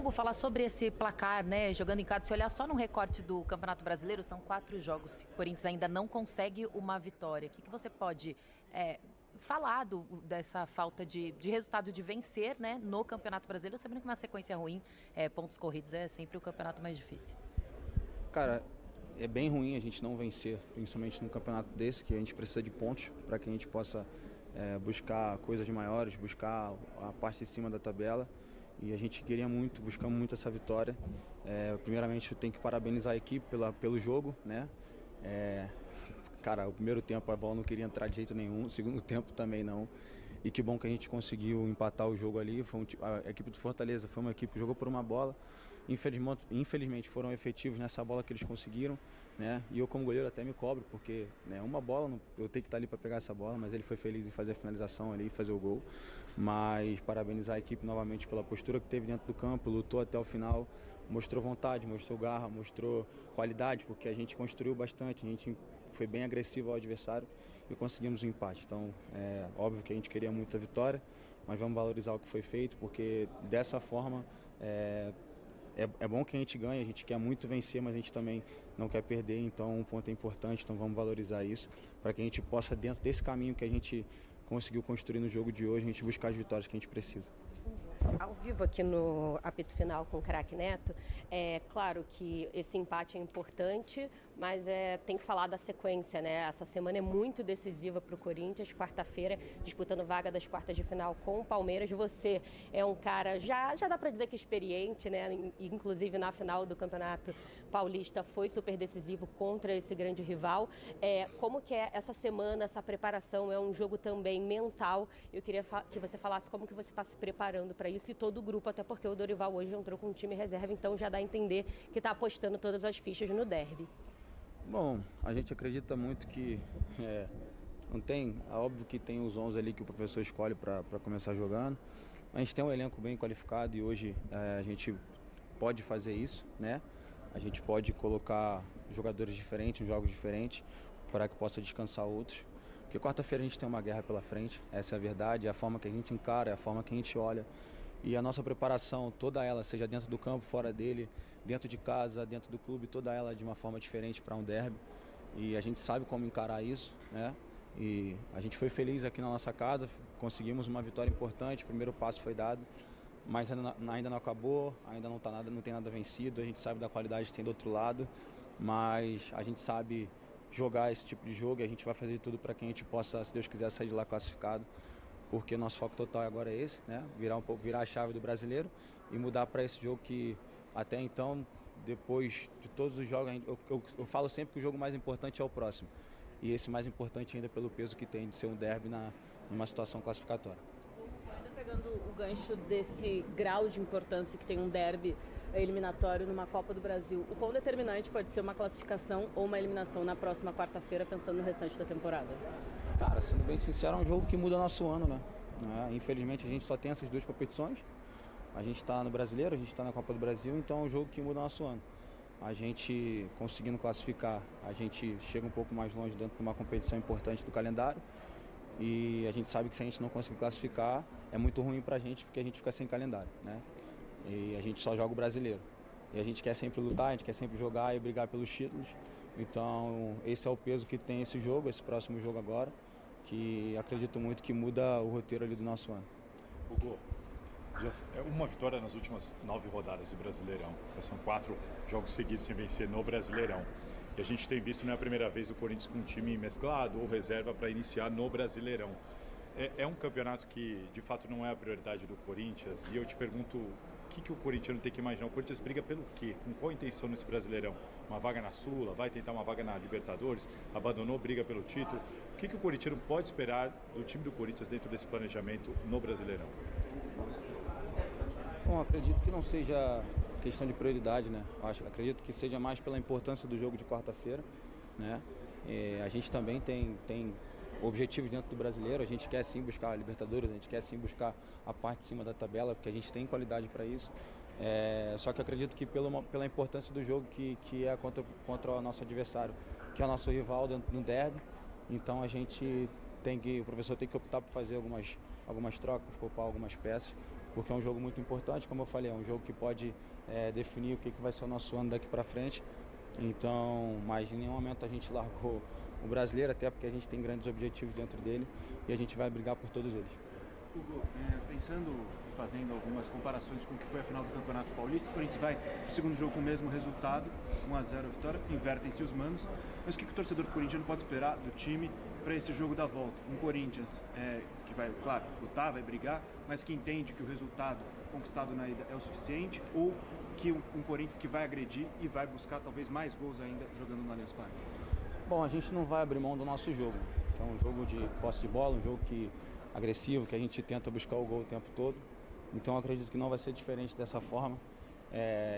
Hugo, falar sobre esse placar, né? Jogando em casa, se olhar só no recorte do Campeonato Brasileiro, são 4 jogos. O Corinthians ainda não consegue uma vitória. O que você pode falar dessa falta de resultado de vencer, né, no Campeonato Brasileiro? Sabendo que uma sequência ruim, pontos corridos é sempre o campeonato mais difícil. Cara, é bem ruim a gente não vencer, principalmente num campeonato desse, que a gente precisa de pontos para que a gente possa buscar coisas maiores, buscar a parte de cima da tabela. E a gente queria muito, buscamos muito essa vitória. Primeiramente eu tenho que parabenizar a equipe pelo jogo, né? Cara, o primeiro tempo a bola não queria entrar de jeito nenhum, o segundo tempo também não. E que bom que a gente conseguiu empatar o jogo ali. A equipe do Fortaleza foi uma equipe que jogou por uma bola. Infelizmente foram efetivos nessa bola que eles conseguiram, né? E eu como goleiro até me cobro, porque uma bola, eu tenho que estar ali para pegar essa bola, mas ele foi feliz em fazer a finalização ali, fazer o gol. Mas parabenizar a equipe novamente pela postura que teve dentro do campo, lutou até o final, mostrou vontade, mostrou garra, mostrou qualidade, porque a gente construiu bastante, a gente foi bem agressivo ao adversário e conseguimos o empate. Então, óbvio que a gente queria muito a vitória, mas vamos valorizar o que foi feito, porque dessa forma é bom que a gente ganhe, a gente quer muito vencer, mas a gente também não quer perder, então um ponto é importante, então vamos valorizar isso, para que a gente possa, dentro desse caminho que a gente conseguiu construir no jogo de hoje, a gente buscar as vitórias que a gente precisa. Ao vivo aqui no apito final com o Craque Neto, é claro que esse empate é importante, mas tem que falar da sequência, né? Essa semana é muito decisiva para o Corinthians, quarta-feira, disputando vaga das quartas de final com o Palmeiras. Você é um cara, já dá para dizer que experiente, né? Inclusive na final do Campeonato Paulista foi super decisivo contra esse grande rival. Como que é essa semana, essa preparação? É um jogo também mental. Eu queria que você falasse como que você está se preparando para isso e todo o grupo, até porque o Dorival hoje entrou com um time reserva, então já dá a entender que está apostando todas as fichas no derby. Bom, a gente acredita muito que não tem, é óbvio que tem os 11 ali que o professor escolhe para começar jogando, mas a gente tem um elenco bem qualificado e hoje a gente pode fazer isso, né? A gente pode colocar jogadores diferentes, em jogos diferentes, para que possa descansar outros. Porque quarta-feira a gente tem uma guerra pela frente, essa é a verdade, é a forma que a gente encara, é a forma que a gente olha. E a nossa preparação, toda ela, seja dentro do campo, fora dele, dentro de casa, dentro do clube, toda ela de uma forma diferente para um derby. E a gente sabe como encarar isso, né? E a gente foi feliz aqui na nossa casa, conseguimos uma vitória importante, o primeiro passo foi dado, mas ainda não acabou, ainda não tem nada vencido, a gente sabe da qualidade que tem do outro lado, mas a gente sabe jogar esse tipo de jogo e a gente vai fazer tudo para que a gente possa, se Deus quiser, sair de lá classificado, porque nosso foco total agora é esse, né? Virar a chave do brasileiro e mudar para esse jogo que até então, depois de todos os jogos, eu falo sempre que o jogo mais importante é o próximo, e esse mais importante ainda pelo peso que tem de ser um derby numa situação classificatória. Ainda pegando o gancho desse grau de importância que tem um derby eliminatório numa Copa do Brasil, o quão determinante pode ser uma classificação ou uma eliminação na próxima quarta-feira, pensando no restante da temporada? Cara, sendo bem sincero, é um jogo que muda nosso ano, né? Infelizmente a gente só tem essas duas competições. A gente está no Brasileiro, a gente está na Copa do Brasil, então é um jogo que muda nosso ano. A gente conseguindo classificar, a gente chega um pouco mais longe dentro de uma competição importante do calendário. E a gente sabe que se a gente não conseguir classificar, é muito ruim pra gente, porque a gente fica sem calendário, né? E a gente só joga o Brasileiro. E a gente quer sempre lutar, a gente quer sempre jogar e brigar pelos títulos. Então esse é o peso que tem esse jogo, esse próximo jogo agora, que acredito muito que muda o roteiro ali do nosso ano. Hugo, já é uma vitória nas últimas 9 rodadas do Brasileirão. Já são 4 jogos seguidos sem vencer no Brasileirão. E a gente tem visto, não é a primeira vez, o Corinthians com um time mesclado ou reserva para iniciar no Brasileirão. É um campeonato que, de fato, não é a prioridade do Corinthians. E eu te pergunto, o que o corintiano tem que imaginar? O Corinthians briga pelo quê? Com qual intenção nesse Brasileirão? Uma vaga na Sula? Vai tentar uma vaga na Libertadores? Abandonou, briga pelo título? O que o corintiano pode esperar do time do Corinthians dentro desse planejamento no Brasileirão? Bom, acredito que não seja questão de prioridade, né? Acredito que seja mais pela importância do jogo de quarta-feira, né? A gente também tem objetivos dentro do Brasileiro, a gente quer sim buscar a Libertadores, a gente quer sim buscar a parte de cima da tabela, porque a gente tem qualidade para isso. Só que acredito que pela importância do jogo que é contra o nosso adversário, que é o nosso rival no derby, então o professor tem que optar por fazer algumas trocas, poupar algumas peças, porque é um jogo muito importante, como eu falei, é um jogo que pode definir o que vai ser o nosso ano daqui para frente. Então, mas em nenhum momento a gente largou o brasileiro, até porque a gente tem grandes objetivos dentro dele e a gente vai brigar por todos eles. Hugo, pensando e fazendo algumas comparações com o que foi a final do Campeonato Paulista, o Corinthians vai para o segundo jogo com o mesmo resultado, 1-0 a vitória, invertem-se os mandos, mas o que o torcedor corintiano pode esperar do time para esse jogo da volta? Um Corinthians que vai, claro, lutar, vai brigar, mas que entende que o resultado conquistado na ida é o suficiente, ou que um Corinthians que vai agredir e vai buscar talvez mais gols ainda jogando no Allianz Parque? Bom, a gente não vai abrir mão do nosso jogo, que é um jogo de posse de bola, um jogo agressivo, que a gente tenta buscar o gol o tempo todo. Então acredito que não vai ser diferente dessa forma,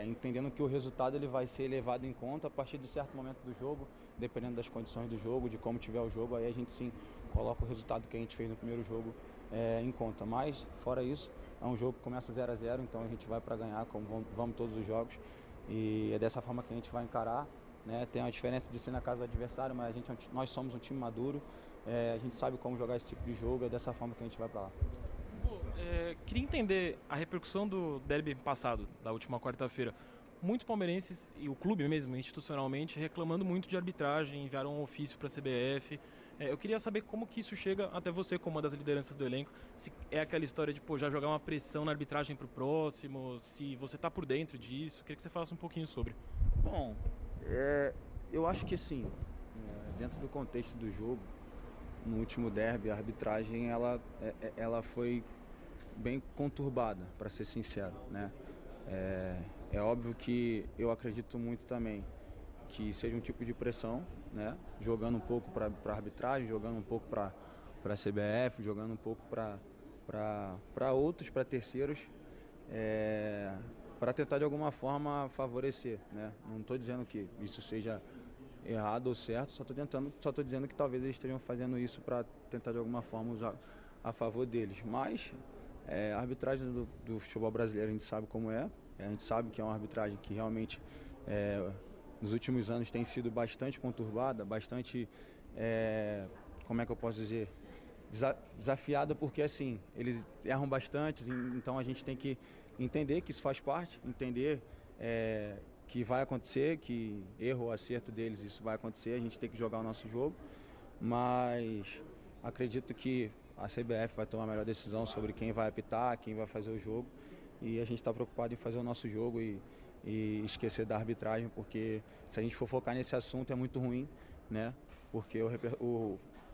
entendendo que o resultado ele vai ser levado em conta a partir de certo momento do jogo, dependendo das condições do jogo, de como tiver o jogo, aí a gente sim coloca o resultado que a gente fez no primeiro jogo em conta. Mas, fora isso, é um jogo que começa 0-0, então a gente vai para ganhar, como vamos todos os jogos, e é dessa forma que a gente vai encarar. Tem a diferença de ser na casa do adversário, mas nós somos um time maduro, a gente sabe como jogar esse tipo de jogo, é dessa forma que a gente vai para lá. Queria entender a repercussão do derby passado, da última quarta-feira. Muitos palmeirenses e o clube mesmo, institucionalmente, reclamando muito de arbitragem, enviaram um ofício para a CBF. Eu queria saber como que isso chega até você, como uma das lideranças do elenco, se é aquela história de já jogar uma pressão na arbitragem para o próximo, se você está por dentro disso. Queria que você falasse um pouquinho sobre. Bom, eu acho que sim, dentro do contexto do jogo, no último derby, a arbitragem ela foi bem conturbada, para ser sincero, né? É óbvio que eu acredito muito também que seja um tipo de pressão, né? Jogando um pouco para a arbitragem, jogando um pouco para a CBF, jogando um pouco para outros, para terceiros, para tentar de alguma forma favorecer, né? Não estou dizendo que isso seja errado ou certo, só estou dizendo que talvez eles estejam fazendo isso para tentar de alguma forma usar a favor deles. Mas a arbitragem do futebol brasileiro a gente sabe como é, a gente sabe que é uma arbitragem que realmente nos últimos anos tem sido bastante conturbada, bastante, como é que eu posso dizer, desafiada, porque assim, eles erram bastante, então a gente tem que entender que isso faz parte, entender que vai acontecer, que erro ou acerto deles, isso vai acontecer, a gente tem que jogar o nosso jogo, mas acredito que a CBF vai tomar a melhor decisão sobre quem vai apitar, quem vai fazer o jogo, e a gente está preocupado em fazer o nosso jogo e esquecer da arbitragem, porque se a gente for focar nesse assunto é muito ruim, né? Porque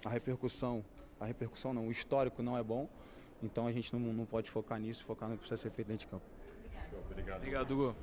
a repercussão não, o histórico não é bom, então a gente não pode focar nisso, focar no que precisa ser feito dentro de campo. Obrigado. Obrigado, Hugo.